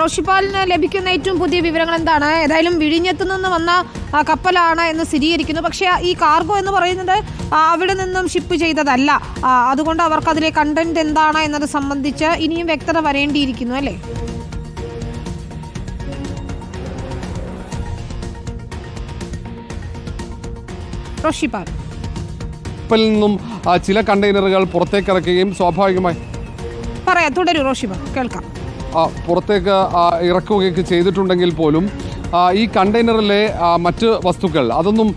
റോഷിപ്പാലിന് ലഭിക്കുന്ന ഏറ്റവും പുതിയ വിവരങ്ങൾ എന്താണ്? ഏതായാലും വിഴിഞ്ഞത്തു നിന്ന് വന്ന കപ്പലാണ് എന്ന് സ്ഥിരീകരിക്കുന്നു. പക്ഷേ ഈ കാർഗോ എന്ന് പറയുന്നത് അവിടെ നിന്നും ഷിപ്പ് ചെയ്തതല്ല. അതുകൊണ്ട് അവർക്ക് അതിലെ കണ്ടന്റ് എന്താണ് എന്നത് സംബന്ധിച്ച് ഇനിയും വ്യക്തത വരേണ്ടിയിരിക്കുന്നു അല്ലേ? റോഷിപ്പാൽ കപ്പലിൽ നിന്നും ചില കണ്ടെയ്നറുകൾ പുറത്തേക്ക് ഇറക്കുകയും സ്വാഭാവികമായി പറയാം, തുടരൂ റോഷിപ്പാൽ, കേൾക്കാം. പുറത്തേക്ക് ഇറക്കുകയൊക്കെ ചെയ്തിട്ടുണ്ടെങ്കിൽ പോലും ഈ കണ്ടെയ്നറിലെ മറ്റ് വസ്തുക്കൾ അതൊന്നും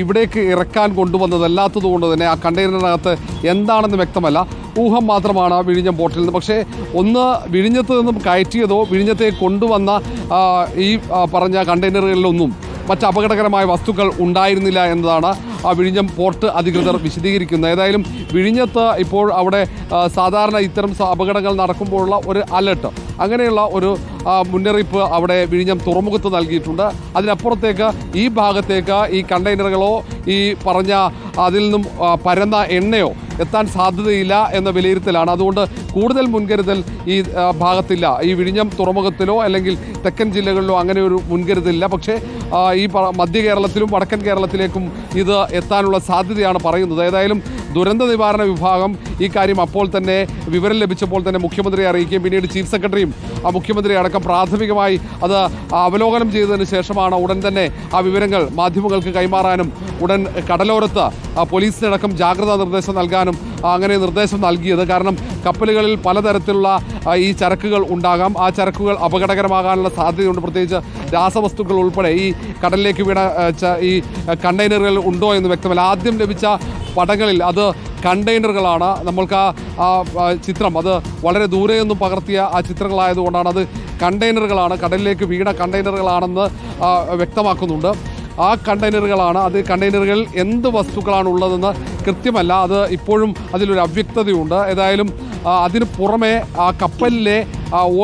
ഇവിടേക്ക് ഇറക്കാൻ കൊണ്ടുവന്നതല്ലാത്തത് കൊണ്ട് തന്നെ ആ കണ്ടെയ്നറിനകത്ത് എന്താണെന്ന് വ്യക്തമല്ല. ഊഹം മാത്രമാണ് വിഴിഞ്ഞം പോർട്ടിൽ നിന്ന്. പക്ഷേ ഒന്ന് വിഴിഞ്ഞത്ത് നിന്നും കയറ്റിയതോ വിഴിഞ്ഞത്തെ കൊണ്ടുവന്ന ഈ പറഞ്ഞ കണ്ടെയ്നറുകളിലൊന്നും മറ്റ് അപകടകരമായ വസ്തുക്കൾ ഉണ്ടായിരുന്നില്ല എന്നതാണ് വിഴിഞ്ഞം പോർട്ട് അധികൃതർ വിശദീകരിക്കുന്നത്. ഏതായാലും വിഴിഞ്ഞത്ത് ഇപ്പോൾ അവിടെ സാധാരണ ഇത്തരം അപകടങ്ങൾ നടക്കുമ്പോഴുള്ള ഒരു അലർട്ട്, അങ്ങനെയുള്ള ഒരു മുന്നറിയിപ്പ് അവിടെ വിഴിഞ്ഞം തുറമുഖത്ത് നൽകിയിട്ടുണ്ട്. അതിനപ്പുറത്തേക്ക് ഈ ഭാഗത്തേക്ക് ഈ കണ്ടെയ്നറുകളോ ഈ പറഞ്ഞ അതിൽ നിന്നും പരന്ന എണ്ണയോ എത്താൻ സാധ്യതയില്ല എന്ന വിലയിരുത്തലാണ്. അതുകൊണ്ട് കൂടുതൽ മുൻകരുതൽ ഈ ഭാഗത്തില്ല. ഈ വിഴിഞ്ഞം തുറമുഖത്തിലോ അല്ലെങ്കിൽ തെക്കൻ ജില്ലകളിലോ അങ്ങനെ ഒരു മുൻകരുതലില്ല. പക്ഷേ ഈ മധ്യ കേരളത്തിലും വടക്കൻ കേരളത്തിലേക്കും ഇത് എത്താനുള്ള സാധ്യതയാണ് പറയുന്നത്. ഏതായാലും ദുരന്ത നിവാരണ വിഭാഗം ഈ കാര്യം അപ്പോൾ തന്നെ വിവരം ലഭിച്ചപ്പോൾ തന്നെ മുഖ്യമന്ത്രിയെ അറിയിക്കുകയും പിന്നീട് ചീഫ് സെക്രട്ടറിയും മുഖ്യമന്ത്രി അടക്കം പ്രാഥമികമായി അത് അവലോകനം ചെയ്തതിന് ശേഷമാണ് ഉടൻ തന്നെ ആ വിവരങ്ങൾ മാധ്യമങ്ങൾക്ക് കൈമാറാനും ഉടൻ കടലോരത്ത് പോലീസിനടക്കം ജാഗ്രതാ നിർദ്ദേശം നൽകാനും അങ്ങനെ നിർദ്ദേശം നൽകിയത്. കാരണം കപ്പലുകളിൽ പലതരത്തിലുള്ള ഈ ചരക്കുകൾ ഉണ്ടാകാം. ആ ചരക്കുകൾ അപകടകരമാകാനുള്ള സാധ്യതയുണ്ട്. പ്രത്യേകിച്ച് രാസവസ്തുക്കൾ ഉൾപ്പെടെ ഈ കടലിലേക്ക് വീണ ഈ കണ്ടെയ്നറുകൾ ഉണ്ടോ എന്ന് വ്യക്തമല്ല. ആദ്യം ലഭിച്ച പടങ്ങളിൽ അത് കണ്ടെയ്നറുകളാണ്. നമ്മൾക്ക് ആ ചിത്രം അത് വളരെ ദൂരെ നിന്നും പകർത്തിയ ആ ചിത്രങ്ങളായതുകൊണ്ടാണ് അത് കണ്ടെയ്നറുകളാണ്, കടലിലേക്ക് വീണ കണ്ടെയ്നറുകളാണെന്ന് വ്യക്തമാക്കുന്നുണ്ട്. ആ കണ്ടെയ്നറുകളാണ്. അത് കണ്ടെയ്നറുകളിൽ എന്ത് വസ്തുക്കളാണ് ഉള്ളതെന്ന് കൃത്യമല്ല. അത് ഇപ്പോഴും അതിലൊരു അവ്യക്തതയുണ്ട്. ഏതായാലും അതിന് പുറമെ ആ കപ്പലിലെ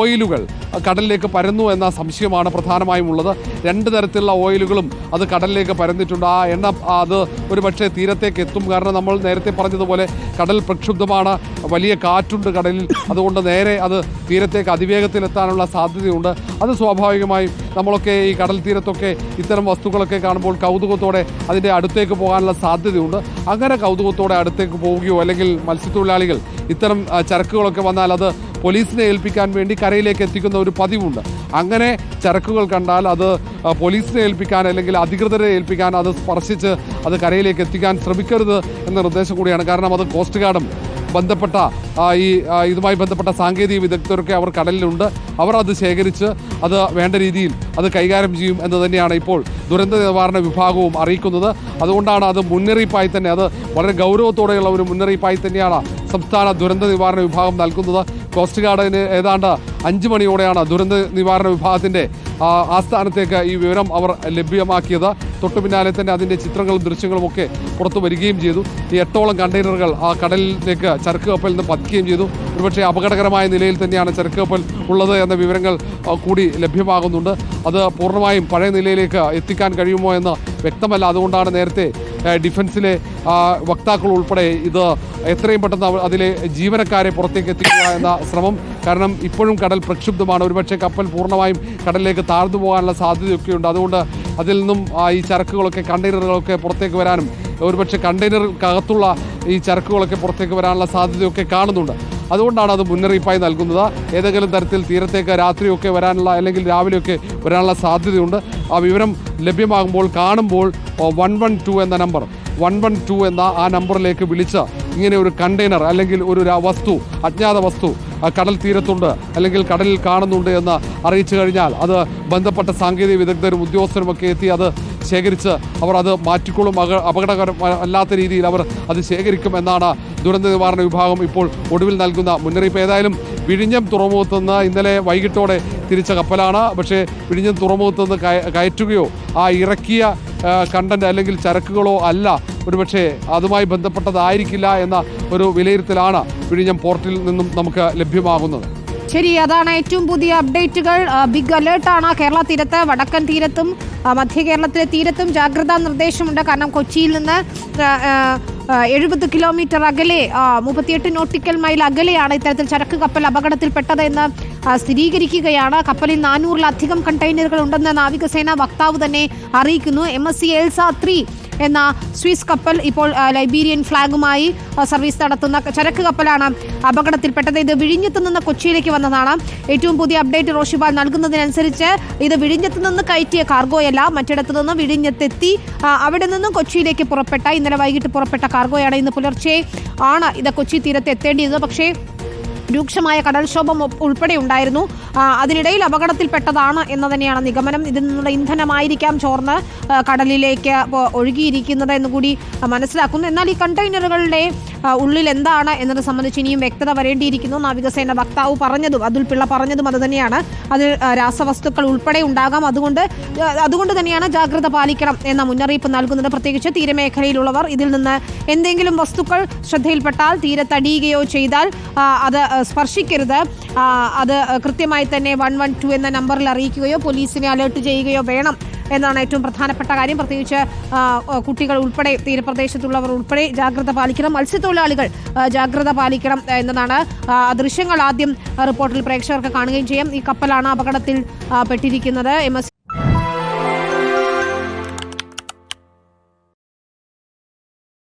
ഓയിലുകൾ കടലിലേക്ക് പരന്നു എന്ന സംശയമാണ് പ്രധാനമായും ഉള്ളത്. രണ്ട് തരത്തിലുള്ള ഓയിലുകളും അത് കടലിലേക്ക് പരന്നിട്ടുണ്ട്. ആ എണ്ണ അത് ഒരുപക്ഷെ തീരത്തേക്ക് എത്തും. കാരണം നമ്മൾ നേരത്തെ പറഞ്ഞതുപോലെ കടൽ പ്രക്ഷുബ്ധമാണ്, വലിയ കാറ്റുണ്ട് കടലിൽ. അതുകൊണ്ട് നേരെ അത് തീരത്തേക്ക് അതിവേഗത്തിലെത്താനുള്ള സാധ്യതയുണ്ട്. അത് സ്വാഭാവികമായും നമ്മളൊക്കെ ഈ കടൽ തീരത്തൊക്കെ ഇത്തരം വസ്തുക്കളൊക്കെ കാണുമ്പോൾ കൗതുകത്തോടെ അതിൻ്റെ അടുത്തേക്ക് പോകാനുള്ള സാധ്യതയുണ്ട്. അങ്ങനെ കൗതുകത്തോടെ അടുത്തേക്ക് പോവുകയോ അല്ലെങ്കിൽ മത്സ്യത്തൊഴിലാളികൾ ഇത്തരം ചരക്കുകളൊക്കെ വന്നാൽ അത് പോലീസിനെ ഏൽപ്പിക്കാൻ വേണ്ടി കരയിലേക്ക് എത്തിക്കുന്ന ഒരു പതിവുണ്ട്. അങ്ങനെ ചരക്കുകൾ കണ്ടാൽ അത് പോലീസിനെ ഏൽപ്പിക്കാൻ അല്ലെങ്കിൽ അധികൃതരെ ഏൽപ്പിക്കാൻ, അത് സ്പർശിച്ച് അത് കരയിലേക്ക് എത്തിക്കാൻ ശ്രമിക്കരുത് എന്ന നിർദ്ദേശം കൂടിയാണ്. കാരണം അത് കോസ്റ്റ് ഗാർഡും ബന്ധപ്പെട്ട ഇതുമായി ബന്ധപ്പെട്ട സാങ്കേതിക വിദഗ്ധരൊക്കെ അവർ കടലിലുണ്ട്. അവർ അത് ശേഖരിച്ച് അത് വേണ്ട രീതിയിൽ അത് കൈകാര്യം ചെയ്യും എന്ന് തന്നെയാണ് ഇപ്പോൾ ദുരന്ത നിവാരണ വിഭാഗവും അറിയിക്കുന്നത്. അതുകൊണ്ടാണ് അത് മുന്നറിയിപ്പായി തന്നെ, അത് വളരെ ഗൗരവത്തോടെയുള്ള ഒരു മുന്നറിയിപ്പായി തന്നെയാണ് സംസ്ഥാന ദുരന്ത നിവാരണ വിഭാഗം നൽകുന്നത്. കോസ്റ്റ് ഗാർഡിന് ഏതാണ്ട് 5 മണിയോടെയാണ് ദുരന്ത നിവാരണ വിഭാഗത്തിൻ്റെ ആസ്ഥാനത്തേക്ക് ഈ വിവരം അവർ ലഭ്യമാക്കിയത്. തൊട്ടു പിന്നാലെ തന്നെ അതിൻ്റെ ചിത്രങ്ങളും ദൃശ്യങ്ങളും ഒക്കെ പുറത്തു വരികയും ചെയ്തു. ഈ 8ഓളം കണ്ടെയ്നറുകൾ ആ കടലിലേക്ക് ചരക്ക് കപ്പലിൽ നിന്ന് പതിക്കുകയും ചെയ്തു. ഒരുപക്ഷെ അപകടകരമായ നിലയിൽ തന്നെയാണ് ചരക്ക് കപ്പൽ ഉള്ളത് എന്ന വിവരങ്ങൾ കൂടി ലഭ്യമാകുന്നുണ്ട്. അത് പൂർണ്ണമായും പഴയ നിലയിലേക്ക് എത്തിക്കാൻ കഴിയുമോ എന്ന് വ്യക്തമല്ല. അതുകൊണ്ടാണ് നേരത്തെ ഡിഫൻസിലെ വക്താക്കൾ ഉൾപ്പെടെ ഇത് എത്രയും പെട്ടെന്ന് അതിലെ ജീവനക്കാരെ പുറത്തേക്ക് എത്തിക്കുക എന്ന ശ്രമം. കാരണം ഇപ്പോഴും കടൽ പ്രക്ഷുബ്ധമാണ്. ഒരുപക്ഷെ കപ്പൽ പൂർണ്ണമായും കടലിലേക്ക് താഴ്ന്നു പോകാനുള്ള സാധ്യതയൊക്കെയുണ്ട്. അതുകൊണ്ട് അതിൽ നിന്നും ഈ ചരക്കുകളൊക്കെ കണ്ടെയ്നറുകളൊക്കെ പുറത്തേക്ക് വരാനും ഒരുപക്ഷെ കണ്ടെയ്നറിനകത്തുള്ള ഈ ചരക്കുകളൊക്കെ പുറത്തേക്ക് വരാനുള്ള സാധ്യതയൊക്കെ കാണുന്നുണ്ട്. അതുകൊണ്ടാണ് അത് മുന്നറിയിപ്പായി നൽകുന്നത്. ഏതെങ്കിലും തരത്തിൽ തീരത്തേക്ക് രാത്രിയൊക്കെ വരാനുള്ള അല്ലെങ്കിൽ രാവിലെയൊക്കെ വരാനുള്ള സാധ്യതയുണ്ട്. ആ വിവരം ലഭ്യമാകുമ്പോൾ കാണുമ്പോൾ 112 എന്ന നമ്പർ 112 എന്ന ആ നമ്പറിലേക്ക് വിളിച്ച് ഇങ്ങനെ ഒരു കണ്ടെയ്നർ അല്ലെങ്കിൽ ഒരു വസ്തു, അജ്ഞാത വസ്തു കടൽ തീരത്തുണ്ട് അല്ലെങ്കിൽ കടലിൽ കാണുന്നുണ്ട് എന്ന് അറിയിച്ചു കഴിഞ്ഞാൽ അത് ബന്ധപ്പെട്ട സാങ്കേതിക വിദഗ്ധരും ഉദ്യോഗസ്ഥരുമൊക്കെ എത്തി അത് ശേഖരിച്ച് അവർ അത് മാറ്റിക്കൊള്ളും. അപകടകരമല്ലാത്ത രീതിയിൽ അവർ അത് ശേഖരിക്കും എന്നാണ് ദുരന്ത നിവാരണ വിഭാഗം ഇപ്പോൾ ഒടുവിൽ നൽകുന്ന മുന്നറിയിപ്പ്. ഏതായാലും വിഴിഞ്ഞം തുറമുഖത്ത് നിന്ന് ഇന്നലെ വൈകിട്ടോടെ തിരിച്ച കപ്പലാണ്. പക്ഷേ വിഴിഞ്ഞം തുറമുഖത്ത് നിന്ന് കയറ്റുകയോ ആ ഇറക്കിയ കണ്ടന്റ് അല്ലെങ്കിൽ ചരക്കുകളോ അല്ല, ഒരുപക്ഷെ അതുമായി ബന്ധപ്പെട്ടതായിരിക്കില്ല എന്ന ഒരു വിലയിരുത്തലാണ് വിഴിഞ്ഞം പോർട്ടിൽ നിന്നും നമുക്ക് ലഭ്യമാകുന്നത്. ശരി, അതാണ് ഏറ്റവും പുതിയ അപ്ഡേറ്റുകൾ. ബിഗ് അലേർട്ടാണ് കേരള തീരത്ത്, വടക്കൻ തീരത്തും മധ്യ കേരളത്തിലെ തീരത്തും ജാഗ്രതാ നിർദ്ദേശമുണ്ട്. കാരണം കൊച്ചിയിൽ നിന്ന് 70 കിലോമീറ്റർ അകലെ 38 നോട്ടിക്കൽ മൈൽ അകലെയാണ് ഇത്തരത്തിൽ ചരക്ക് കപ്പൽ അപകടത്തിൽപ്പെട്ടത് എന്ന് സ്ഥിരീകരിക്കുകയാണ്. കപ്പലിൽ 400-ലധികം കണ്ടെയ്നറുകൾ ഉണ്ടെന്ന് നാവികസേന വക്താവ് തന്നെ അറിയിക്കുന്നു. MSC എൽസ 3 എന്ന സ്വിസ് കപ്പൽ ഇപ്പോൾ ലൈബീരിയൻ ഫ്ലാഗുമായി സർവീസ് നടത്തുന്ന ചരക്ക് കപ്പലാണ് അപകടത്തിൽപ്പെട്ടത്. ഇത് വിഴിഞ്ഞത്ത് നിന്ന് കൊച്ചിയിലേക്ക് വന്നതാണ്. ഏറ്റവും പുതിയ അപ്ഡേറ്റ് റോഷിപാൽ നൽകുന്നതിനനുസരിച്ച് ഇത് വിഴിഞ്ഞത്ത് നിന്ന് കയറ്റിയ കാർഗോയല്ല, മറ്റിടത്തു നിന്ന് വിഴിഞ്ഞത്തെത്തി അവിടെ നിന്നും കൊച്ചിയിലേക്ക് പുറപ്പെട്ട ഇന്നലെ വൈകിട്ട് പുറപ്പെട്ട കാർഗോയാണ്. ഇന്ന് പുലർച്ചെ ആണ് ഇത് കൊച്ചി തീരത്ത് എത്തേണ്ടിയത്. പക്ഷേ രൂക്ഷമായ കടൽക്ഷോഭം ഉൾപ്പെടെ ഉണ്ടായിരുന്നു. അതിനിടയിൽ അപകടത്തിൽപ്പെട്ടതാണ് എന്ന് തന്നെയാണ് നിഗമനം. ഇതിൽ നിന്നുള്ള ഇന്ധനമായിരിക്കാം ചോർന്ന് കടലിലേക്ക് ഒഴുകിയിരിക്കുന്നത് എന്നുകൂടി മനസ്സിലാക്കുന്നു. എന്നാൽ ഈ കണ്ടെയ്നറുകളുടെ ഉള്ളിൽ എന്താണ് എന്നത് സംബന്ധിച്ച് ഇനിയും വ്യക്തത വരേണ്ടിയിരിക്കുന്നു. നാവികസേന വക്താവ് പറഞ്ഞതും അതുൽ പിള്ള പറഞ്ഞതും അത് തന്നെയാണ്. അതിൽ രാസവസ്തുക്കൾ ഉൾപ്പെടെ ഉണ്ടാകാം. അതുകൊണ്ട് തന്നെയാണ് ജാഗ്രത പാലിക്കണം എന്ന മുന്നറിയിപ്പ് നൽകുന്നത്. പ്രത്യേകിച്ച് തീരമേഖലയിലുള്ളവർ ഇതിൽ നിന്ന് എന്തെങ്കിലും വസ്തുക്കൾ ശ്രദ്ധയിൽപ്പെട്ടാൽ തീരത്തടിയുകയോ ചെയ്താൽ അത് സ്പർശിക്കരുത്. അത് കൃത്യമായി തന്നെ 112 എന്ന നമ്പറിൽ അറിയിക്കുകയോ പോലീസിനെ അലേർട്ട് ചെയ്യുകയോ വേണം എന്നാണ് ഏറ്റവും പ്രധാനപ്പെട്ട കാര്യം. പ്രത്യേകിച്ച് കുട്ടികൾ ഉൾപ്പെടെ തീരപ്രദേശത്തുള്ളവർ ഉൾപ്പെടെ ജാഗ്രത പാലിക്കണം. മത്സ്യത്തൊഴിലാളികൾ ജാഗ്രത പാലിക്കണം എന്നതാണ്. ദൃശ്യങ്ങൾ ആദ്യം റിപ്പോർട്ടിൽ പ്രേക്ഷകർക്ക് കാണുകയും ചെയ്യാം. ഈ കപ്പലാണ് അപകടത്തിൽ പെട്ടിരിക്കുന്നത്. MSC